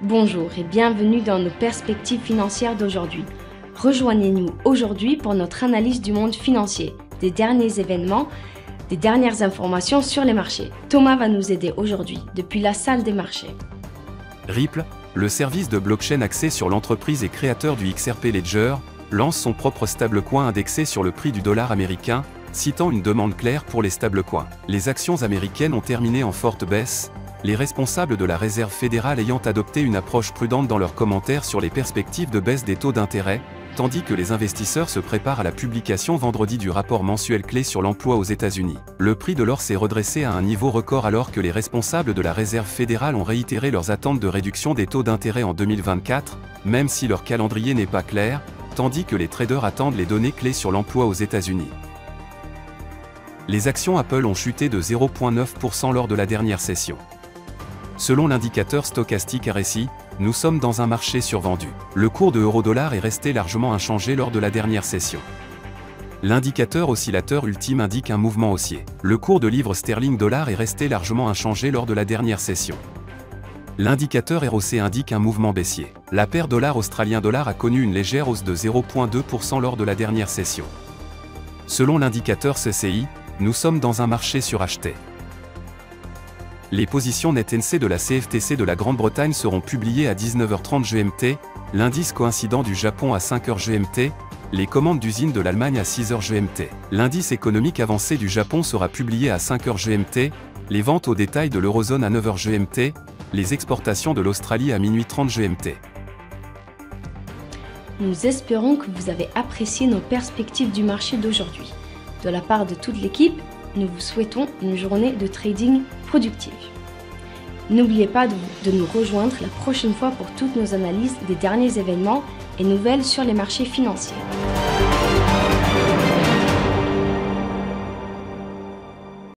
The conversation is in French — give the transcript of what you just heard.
Bonjour et bienvenue dans nos perspectives financières d'aujourd'hui. Rejoignez-nous aujourd'hui pour notre analyse du monde financier, des derniers événements, des dernières informations sur les marchés. Thomas va nous aider aujourd'hui depuis la salle des marchés. Ripple, le service de blockchain axé sur l'entreprise et créateur du XRP Ledger, lance son propre stablecoin indexé sur le prix du dollar américain, citant une demande claire pour les stablecoins. Les actions américaines ont terminé en forte baisse, les responsables de la Réserve fédérale ayant adopté une approche prudente dans leurs commentaires sur les perspectives de baisse des taux d'intérêt, tandis que les investisseurs se préparent à la publication vendredi du rapport mensuel clé sur l'emploi aux États-Unis. Le prix de l'or s'est redressé à un niveau record alors que les responsables de la Réserve fédérale ont réitéré leurs attentes de réduction des taux d'intérêt en 2024, même si leur calendrier n'est pas clair, tandis que les traders attendent les données clés sur l'emploi aux États-Unis. Les actions Apple ont chuté de 0,9% lors de la dernière session. Selon l'indicateur stochastique RSI, nous sommes dans un marché survendu. Le cours de euro-dollar est resté largement inchangé lors de la dernière session. L'indicateur oscillateur ultime indique un mouvement haussier. Le cours de livre sterling-dollar est resté largement inchangé lors de la dernière session. L'indicateur ROC indique un mouvement baissier. La paire dollar-australien-dollar a connu une légère hausse de 0,2% lors de la dernière session. Selon l'indicateur CCI, nous sommes dans un marché suracheté. Les positions net NC de la CFTC de la Grande-Bretagne seront publiées à 19h30 GMT, l'indice coïncident du Japon à 5h GMT, les commandes d'usines de l'Allemagne à 6h GMT. L'indice économique avancé du Japon sera publié à 5h GMT, les ventes au détail de l'Eurozone à 9h GMT, les exportations de l'Australie à minuit 30 GMT. Nous espérons que vous avez apprécié nos perspectives du marché d'aujourd'hui. De la part de toute l'équipe, nous vous souhaitons une journée de trading productive. N'oubliez pas de nous rejoindre la prochaine fois pour toutes nos analyses des derniers événements et nouvelles sur les marchés financiers.